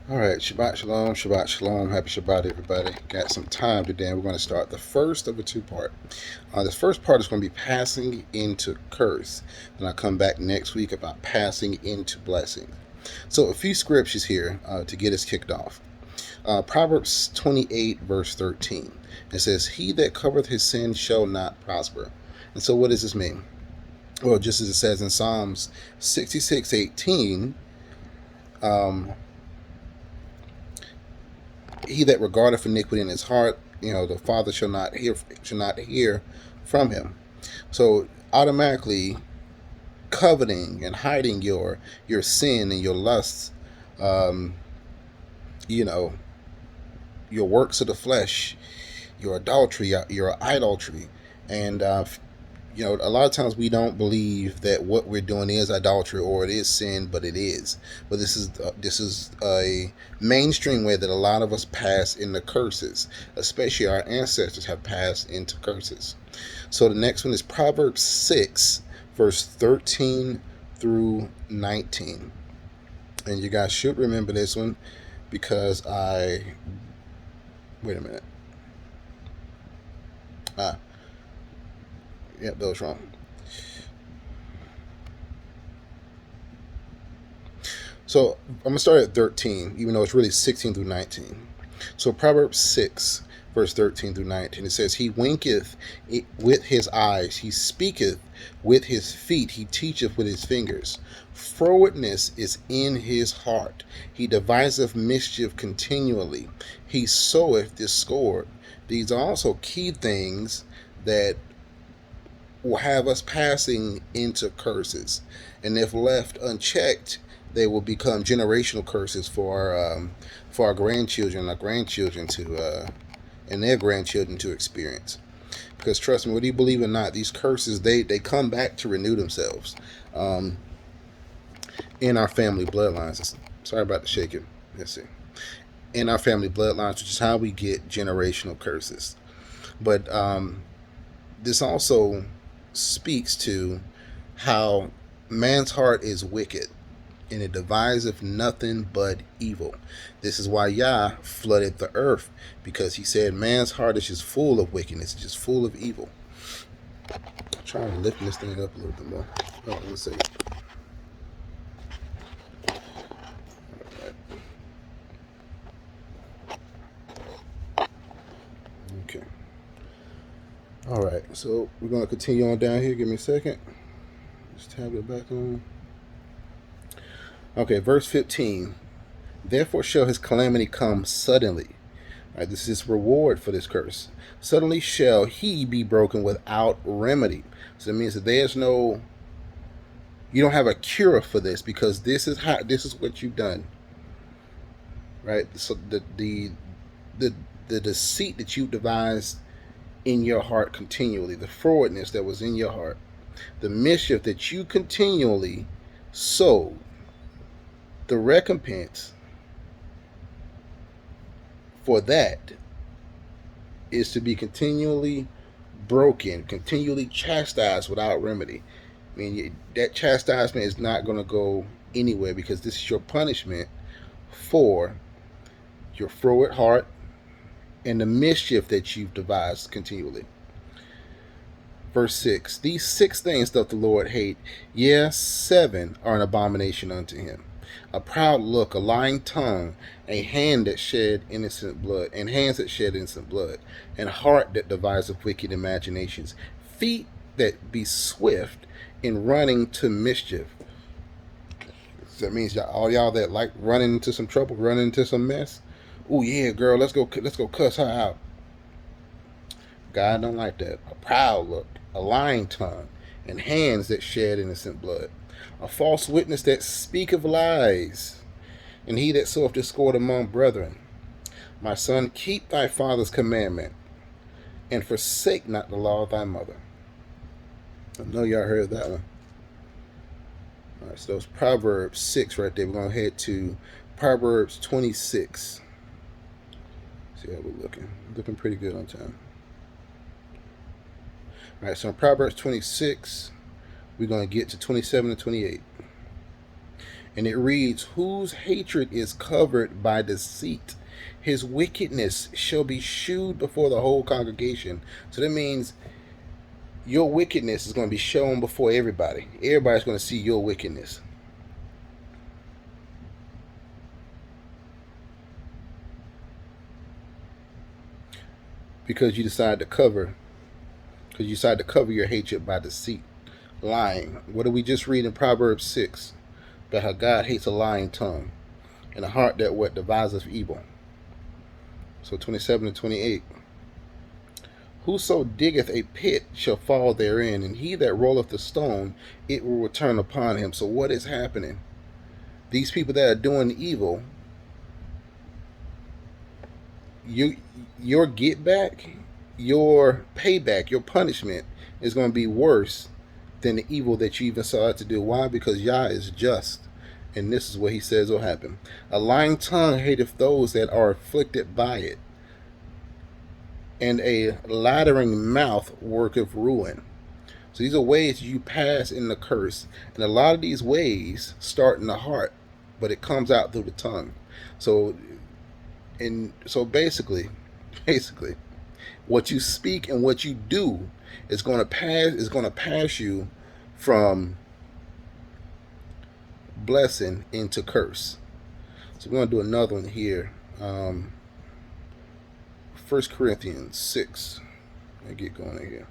All right, Shabbat Shalom, Shabbat Shalom, happy Shabbat, everybody. Got some time today, and we're going to start the first of a two-part. This first part is going to be passing into curse, and I'll come back next week about passing into blessing. So, a few scriptures here to get us kicked off. Proverbs 28, verse 13. It says, "He that covereth his sin shall not prosper." And so, what does this mean? Well, just as it says in Psalms 66:18. He that regardeth iniquity in his heart, the Father shall not hear from him. So automatically coveting and hiding your sin and your lusts, um, you know, your works of the flesh, your adultery, your idolatry, and a lot of times we don't believe that what we're doing is idolatry or it is sin, but it is. But this is a mainstream way that a lot of us pass into curses, especially our ancestors have passed into curses. So the next one is Proverbs 6, verse 13 through 19. And you guys should remember this one because wait a minute. Yep, that was wrong. So I'm going to start at 13, even though it's really 16 through 19. So Proverbs 6, verse 13 through 19, it says, "He winketh with his eyes, he speaketh with his feet, he teacheth with his fingers. Frowardness is in his heart. He deviseth mischief continually. He soweth discord." These are also key things that will have us passing into curses. And if left unchecked, they will become generational curses for our grandchildren, and their grandchildren to experience. Because trust me, whether you believe or not, these curses they come back to renew themselves in our family bloodlines. Sorry about the shaking. Let's see. In our family bloodlines, which is how we get generational curses. But this also speaks to how man's heart is wicked and it deviseth nothing but evil. This is why Yah flooded the earth, because he said man's heart is just full of wickedness, just full of evil. I'm trying to lift this thing up a little bit more. Oh, let's see. Okay. All right. So we're going to continue on down here. Give me a second. Just tab it back on. Okay, verse 15. "Therefore shall his calamity come suddenly." Right, this is reward for this curse. "Suddenly shall he be broken without remedy." So that means that you don't have a cure for this, because this is what you've done. Right? So the deceit that you devised in your heart continually, the frowardness that was in your heart, the mischief that you continually sowed, the recompense for that is to be continually broken, continually chastised without remedy. I mean, that chastisement is not going to go anywhere, because this is your punishment for your froward heart and the mischief that you've devised continually. Verse 6, "These 6 things doth the Lord hate, yes, 7 are an abomination unto him: a proud look, a lying tongue, a hand that shed innocent blood, and hands that shed innocent blood, and heart that deviseth wicked imaginations, feet that be swift in running to mischief." So that means all y'all that like running into some trouble, running into some mess. Oh yeah, girl, let's go cuss her out. God don't like that. A proud look, a lying tongue, and hands that shed innocent blood, a false witness that speaketh lies, and he that soweth discord among brethren. "My son, keep thy father's commandment, and forsake not the law of thy mother." I know y'all heard that one. All right, so that was Proverbs 6 right there. We're going to head to Proverbs 26. See how we're looking. Looking pretty good on time. All right, so in Proverbs 26, we're going to get to 27 and 28. And it reads, whose hatred is covered by deceit, his wickedness shall be shewed before the whole congregation. So that means your wickedness is going to be shown before everybody. Everybody's going to see your wickedness. Because you decide to cover your hatred by deceit, lying. What did we just read in Proverbs 6? About how God hates a lying tongue and a heart that what deviseth evil. So 27 and 28. Whoso diggeth a pit shall fall therein, and he that rolleth the stone, it will return upon him. So what is happening? These people that are doing evil, your get back, your payback, your punishment is going to be worse than the evil that you even saw it to do. Why? Because Yah is just. And this is what he says will happen. A lying tongue hateth those that are afflicted by it, and a lattering mouth worketh ruin. So these are ways you pass in the curse. And a lot of these ways start in the heart, but it comes out through the tongue. So basically, what you speak and what you do is going to pass you from blessing into curse. So we're going to do another one here. 1 Corinthians 6. Let me get going here.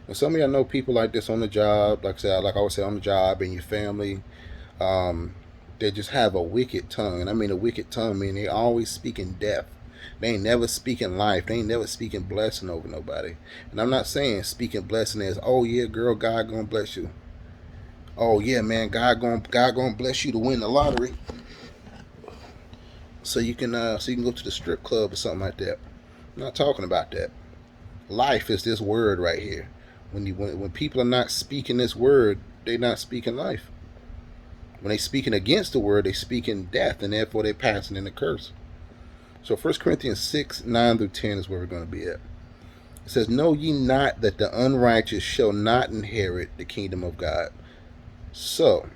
Now, some of y'all know people like this on the job, like I always say, on the job, in your family. They just have a wicked tongue. And I mean a wicked tongue, meaning they always speaking death. They ain't never speaking life. They ain't never speaking blessing over nobody. And I'm not saying speaking blessing is, oh yeah, girl, God gonna bless you. Oh yeah, man, God gonna bless you to win the lottery. So you can go to the strip club or something like that. I'm not talking about that. Life is this word right here. When people are not speaking this word, they're not speaking life. When they speaking against the word, they speaking death, and therefore they're passing in the curse. So 1 Corinthians 6, 9 through 10 is where we're going to be at. It says, know ye not that the unrighteous shall not inherit the kingdom of God? So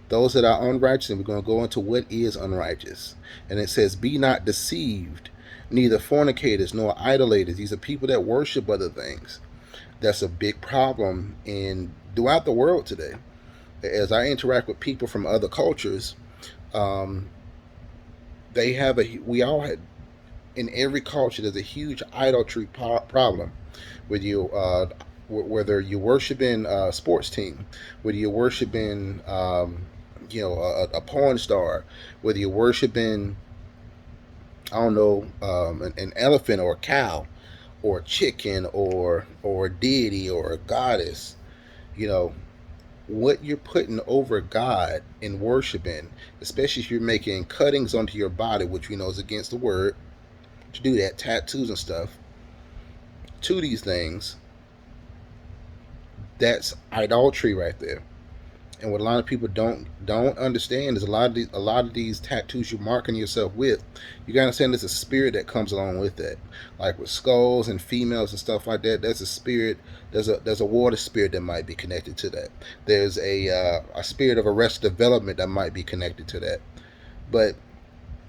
those that are unrighteous, and we're going to go into what is unrighteous. And it says, be not deceived, neither fornicators nor idolaters. These are people that worship other things. That's a big problem throughout the world today. As I interact with people from other cultures, we all had, in every culture, there's a huge idolatry problem. With you, whether you're worshiping a sports team, whether you're worshiping a porn star, whether you're worshiping, I don't know, an elephant or a cow or a chicken or a deity or a goddess, what you're putting over God in worshiping, especially if you're making cuttings onto your body, which we know is against the word, to do that, tattoos and stuff, to these things, that's idolatry right there. And what a lot of people don't understand is a lot of these tattoos you're marking yourself with, you gotta understand there's a spirit that comes along with that. Like with skulls and females and stuff like that, there's a spirit, there's a water spirit that might be connected to that. There's a spirit of arrested development that might be connected to that. But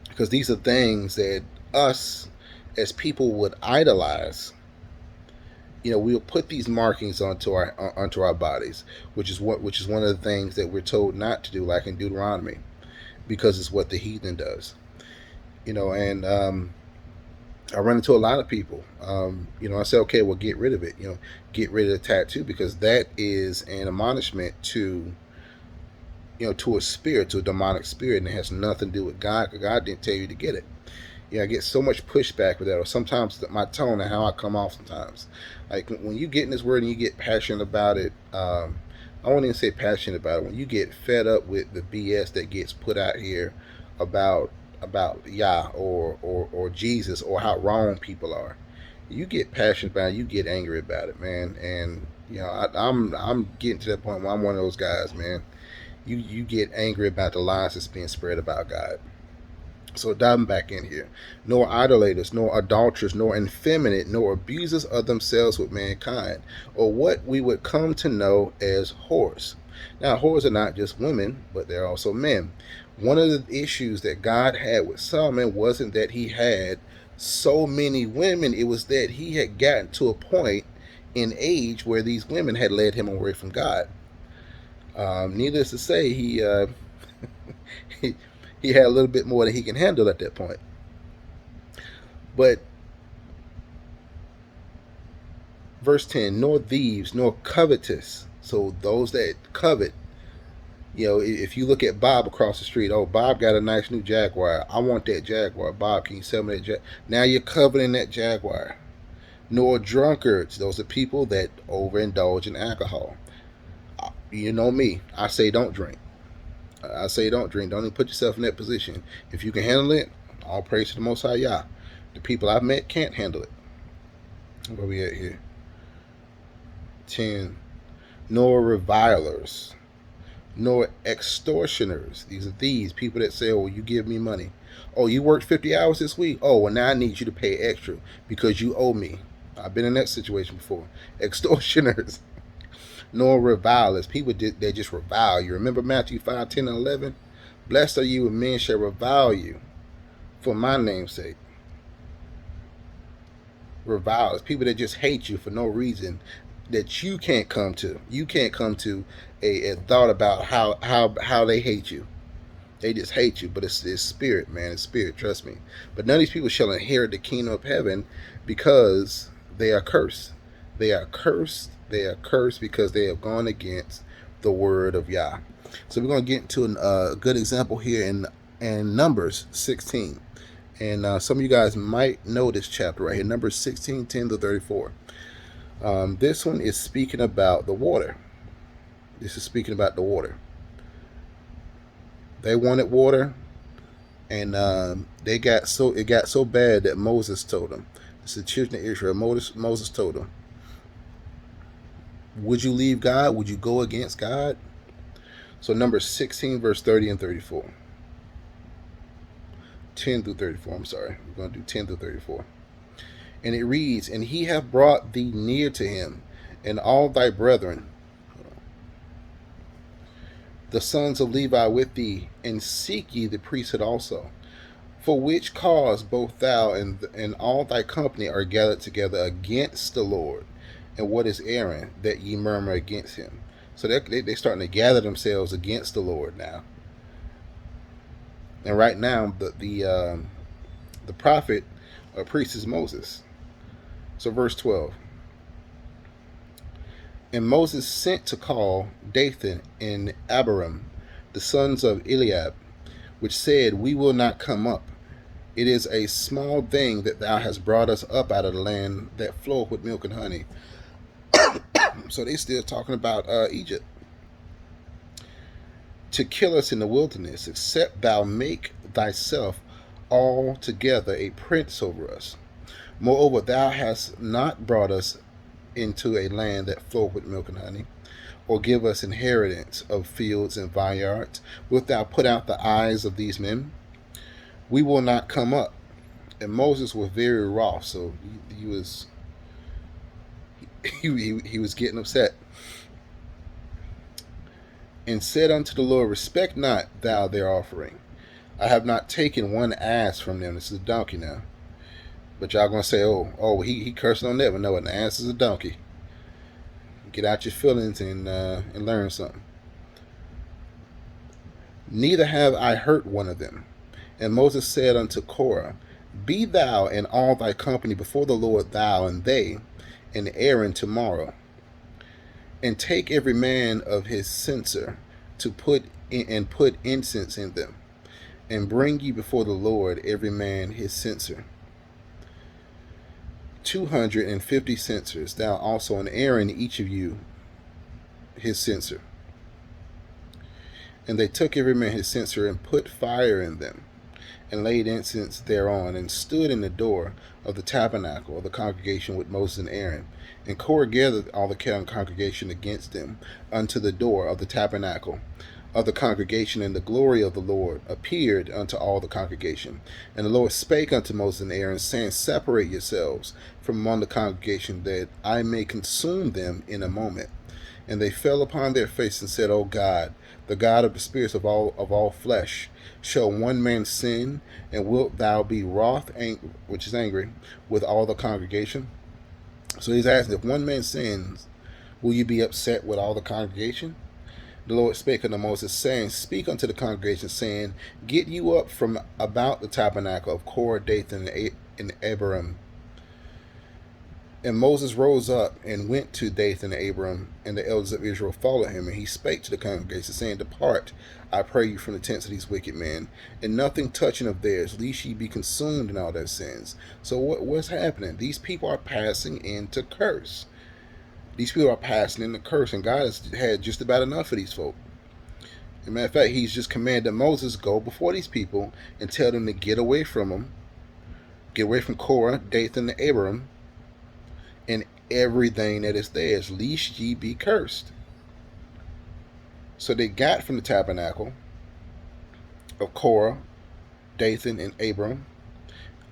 because these are things that us as people would idolize, we'll put these markings onto our bodies, which is one of the things that we're told not to do, like in Deuteronomy, because it's what the heathen does. And I run into a lot of people. I say, okay, well, get rid of it. Get rid of the tattoo, because that is an admonishment to a spirit, to a demonic spirit, and it has nothing to do with God, because God didn't tell you to get it. I get so much pushback with that, or sometimes my tone and how I come off sometimes. Like when you get in this word and you get passionate about it, I won't even say passionate about it. When you get fed up with the BS that gets put out here about Yah or Jesus, or how wrong people are, you get passionate about it, you get angry about it, man. And I'm getting to that point where I'm one of those guys, man. You get angry about the lies that's being spread about God. So diving back in here, nor idolaters, nor adulterers, nor effeminate, nor abusers of themselves with mankind, or what we would come to know as whores. Now, whores are not just women, but they're also men. One of the issues that God had with Solomon wasn't that he had so many women, it was that he had gotten to a point in age where these women had led him away from God. Needless to say, he he had a little bit more than he can handle at that point. But verse 10, nor thieves, nor covetous. So those that covet, if you look at Bob across the street, oh, Bob got a nice new Jaguar. I want that Jaguar. Bob, can you sell me that Jaguar? Now you're coveting that Jaguar. Nor drunkards. Those are people that overindulge in alcohol. You know me. I say don't drink. I say don't drink. Don't even put yourself in that position. If you can handle it, all praise to the Most High Yah. The people I've met can't handle it. Where we at here? 10. Nor revilers, nor extortioners. These are thieves, people that say, oh, you give me money. Oh, you worked 50 hours this week? Oh, well, now I need you to pay extra because you owe me. I've been in that situation before. Extortioners, nor revilers, people that just revile you. Remember Matthew 5, 10, and 11? Blessed are you when men shall revile you for my name's sake. Revilers, people that just hate you for no reason that you can't come to. You can't come to a thought about how they hate you. They just hate you, but it's spirit, man. It's spirit, trust me. But none of these people shall inherit the kingdom of heaven because they are cursed. They are cursed. They are cursed because they have gone against the word of Yah. So we're going to get into a good example here in Numbers 16. And some of you guys might know this chapter right here, Numbers 16, 10 to 34. This one is speaking about the water. This is speaking about the water. They wanted water, and it got so bad that Moses told them. It's the children of Israel. Moses told them, would you leave God? Would you go against God? So Numbers 16, verse 30 and 34. 10 through 34, I'm sorry. We're going to do 10 through 34. And it reads, and he hath brought thee near to him, and all thy brethren, the sons of Levi with thee, and seek ye the priesthood also. For which cause both thou and all thy company are gathered together against the Lord. And what is Aaron, that ye murmur against him? So they're starting to gather themselves against the Lord now. And right now, the prophet or priest is Moses. So verse 12. And Moses sent to call Dathan and Abiram, the sons of Eliab, which said, we will not come up. It is a small thing that thou hast brought us up out of the land that floweth with milk and honey. So they still talking about Egypt. To kill us in the wilderness, except thou make thyself altogether a prince over us. Moreover, thou hast not brought us into a land that floweth with milk and honey, or give us inheritance of fields and vineyards. Wilt thou put out the eyes of these men? We will not come up. And Moses was very wroth, so he was getting upset. And said unto the Lord, respect not thou their offering. I have not taken one ass from them. This is a donkey now. But y'all gonna say, oh, he cursed on that, but no, an ass is a donkey. Get out your feelings and learn something. Neither have I hurt one of them. And Moses said unto Korah, be thou and all thy company before the Lord, thou and they, and Aaron tomorrow. And take every man of his censer to put incense in them, and bring ye before the Lord every man his censer. 250 censers, thou also and Aaron each of you his censer. And they took every man his censer and put fire in them, and laid incense thereon, and stood in the door of the tabernacle of the congregation with Moses and Aaron. And Korah gathered all the congregation against them unto the door of the tabernacle of the congregation, and the glory of the Lord appeared unto all the congregation. And the Lord spake unto Moses and Aaron, saying, Separate yourselves from among the congregation, that I may consume them in a moment. And they fell upon their face and said, O God, the God of the spirits of all flesh, shall one man sin, and wilt thou be wroth, which is angry, with all the congregation? So he's asking, if one man sins, will you be upset with all the congregation? The Lord spake unto Moses, saying, Speak unto the congregation, saying, Get you up from about the tabernacle of Korah, Dathan, and Abiram. And Moses rose up and went to Dathan and Abiram, and the elders of Israel followed him. And he spake to the congregation, saying, Depart, I pray you, from the tents of these wicked men, and nothing touching of theirs, lest ye be consumed in all their sins. So what's happening? These people are passing into curse. These people are passing into curse, and God has had just about enough of these folk. As a matter of fact, he's just commanded Moses, go before these people and tell them to get away from them, get away from Korah, Dathan, and Abiram, and everything that is theirs, lest ye be cursed. So they got from the tabernacle of Korah, Dathan, and Abiram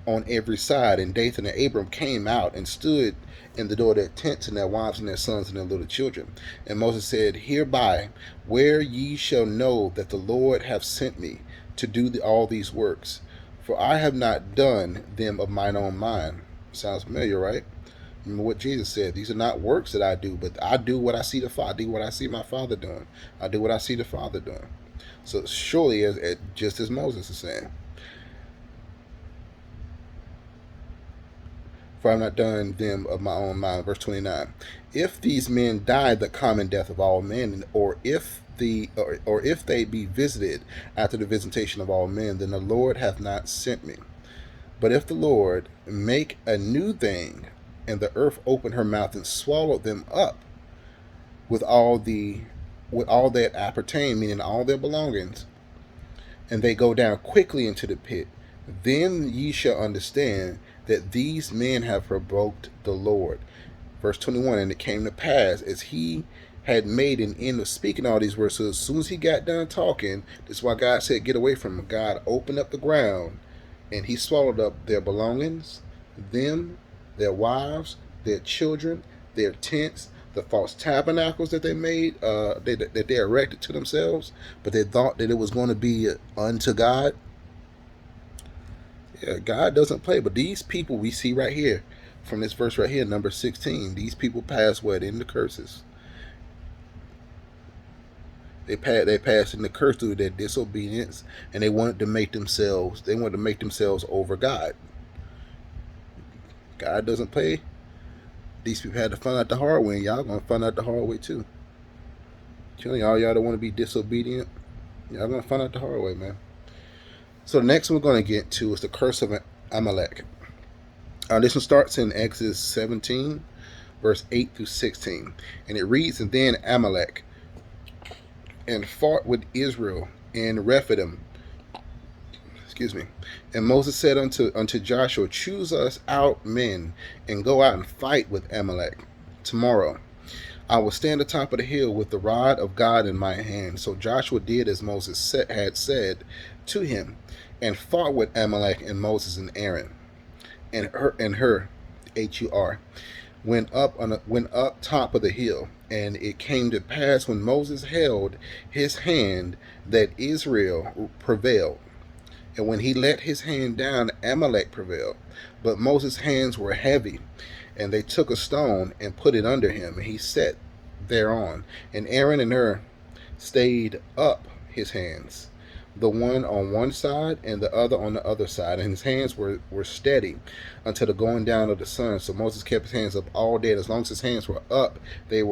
on every side. And Dathan and Abiram came out and stood in the door of their tents, and their wives and their sons and their little children. And Moses said, Hereby, where ye shall know that the Lord hath sent me to do all these works, for I have not done them of mine own mind. Sounds familiar, right? Remember what Jesus said, these are not works that I do, but I do what I see the Father. I do what I see my Father doing. I do what I see the Father doing. So surely, just as Moses is saying, for I have not done them of my own mind. Verse 29. If these men die the common death of all men, or if they be visited after the visitation of all men, then the Lord hath not sent me. But if the Lord make a new thing, and the earth opened her mouth and swallowed them up with all that appertain, meaning all their belongings, and they go down quickly into the pit, then ye shall understand that these men have provoked the Lord. Verse 21, and it came to pass, as he had made an end of speaking all these words, so as soon as he got done talking, this is why God said, get away from him. God opened up the ground, and he swallowed up their belongings, them, their wives, their children, their tents, the false tabernacles that they made, that they erected to themselves, but they thought that it was going to be unto God. Yeah, God doesn't play. But these people we see right here, from this verse right here, number 16, these people pass what? In the curses. They passed in the curse through their disobedience, and they wanted to make themselves over God. God doesn't play. These people had to find out the hard way, and y'all gonna find out the hard way too. Telling y'all that want to be disobedient, y'all gonna find out the hard way, man. So the next one we're going to get to is the curse of Amalek. This one starts in Exodus 17, verse 8 through 16. And it reads, And then Amalek and fought with Israel in Rephidim. And Moses said unto Joshua, Choose us out men, and go out and fight with Amalek tomorrow. I will stand atop of the hill with the rod of God in my hand. So Joshua did as Moses had said to him, and fought with Amalek, and Moses and Aaron and Hur, H-U-R, went up top of the hill. And it came to pass, when Moses held his hand, that Israel prevailed. And when he let his hand down, Amalek prevailed. But Moses' hands were heavy, and they took a stone and put it under him, and he sat thereon. And Aaron and Hur stayed up his hands, the one on one side and the other on the other side, and his hands were steady until the going down of the sun. So Moses kept his hands up all day, and as long as his hands were up, they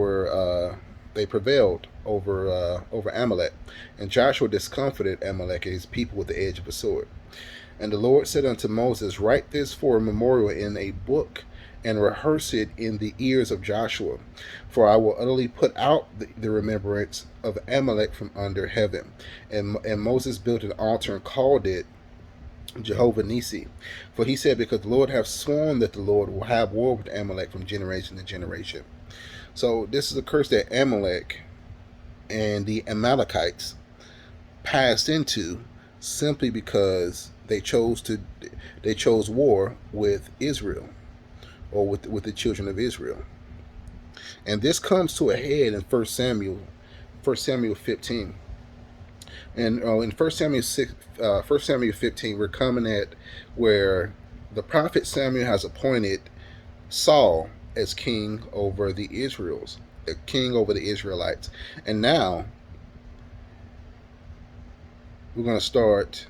prevailed over Amalek. And Joshua discomfited Amalek and his people with the edge of a sword. And the Lord said unto Moses, Write this for a memorial in a book, and rehearse it in the ears of Joshua. For I will utterly put out the remembrance of Amalek from under heaven. And Moses built an altar and called it Jehovah Nissi. For he said, Because the Lord hath sworn that the Lord will have war with Amalek from generation to generation. So this is a curse that Amalek and the Amalekites passed into simply because they chose war with Israel, or with the children of Israel. And this comes to a head in 1 Samuel 15. And in 1 Samuel 15, we're coming at where the prophet Samuel has appointed Saul as king over the Israelites. And now we're going to start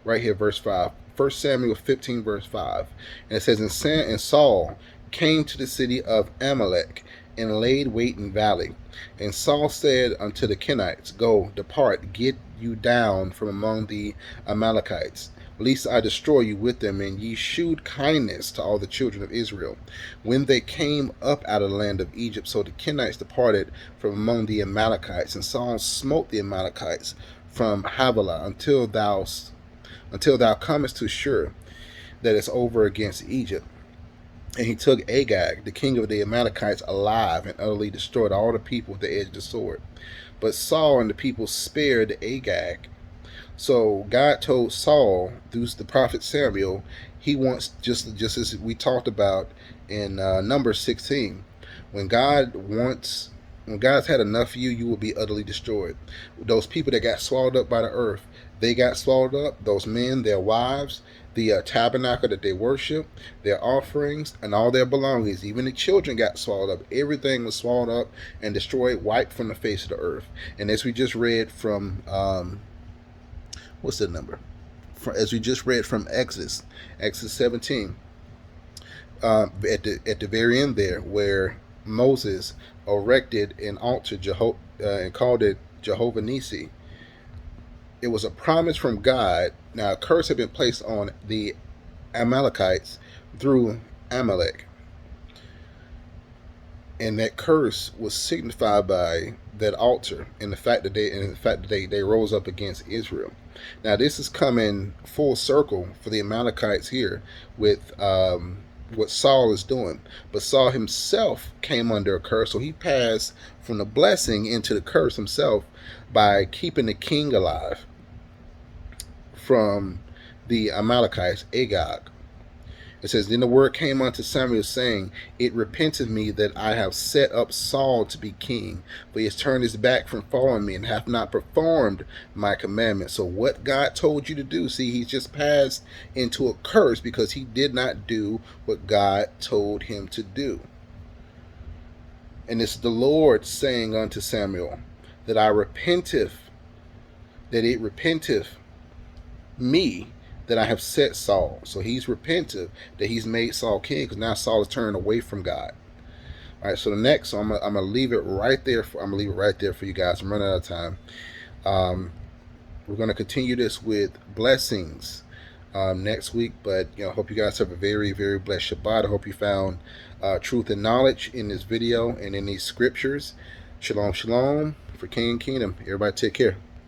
right here, verse 5. 1 Samuel 15, verse 5. And it says, And Saul came to the city of Amalek, and laid wait in valley. And Saul said unto the Kenites, Go, depart, get you down from among the Amalekites, lest I destroy you with them. And ye shewed kindness to all the children of Israel, when they came up out of the land of Egypt. So the Kenites departed from among the Amalekites, and Saul smote the Amalekites from Havilah until thou comest to Shur, that is over against Egypt. And he took Agag, the king of the Amalekites, alive, and utterly destroyed all the people with the edge of the sword. But Saul and the people spared Agag. So God told Saul through the prophet Samuel, he wants, just as we talked about in Numbers 16, when God's had enough of you, you will be utterly destroyed. Those people that got swallowed up by the earth, they got swallowed up. Those men, their wives, the tabernacle that they worship, their offerings, and all their belongings, even the children got swallowed up. Everything was swallowed up and destroyed, wiped from the face of the earth. And as we just read from, what's the number? As we just read from Exodus 17, at the very end there, where Moses erected an altar and called it Jehovah Nissi. It was a promise from God. Now, a curse had been placed on the Amalekites through Amalek, and that curse was signified by that altar and the fact that they rose up against Israel. Now, this is coming full circle for the Amalekites here with what Saul is doing. But Saul himself came under a curse, so he passed from the blessing into the curse himself by keeping the king alive from the Amalekites, Agag. It says, Then the word came unto Samuel, saying, It repenteth me that I have set up Saul to be king, for he has turned his back from following me, and hath not performed my commandments. So what God told you to do, see, he's just passed into a curse because he did not do what God told him to do. And it's the Lord saying unto Samuel, that it repenteth me that I have set Saul. So he's repentive that he's made Saul king, because now Saul is turned away from God. All right, so the next, so I'm gonna leave it right there. I'm gonna leave it right there for you guys. I'm running out of time. We're gonna continue this with blessings next week, but I hope you guys have a very, very blessed Shabbat. I hope you found truth and knowledge in this video and in these scriptures. Shalom, shalom for King and Kingdom. Everybody take care.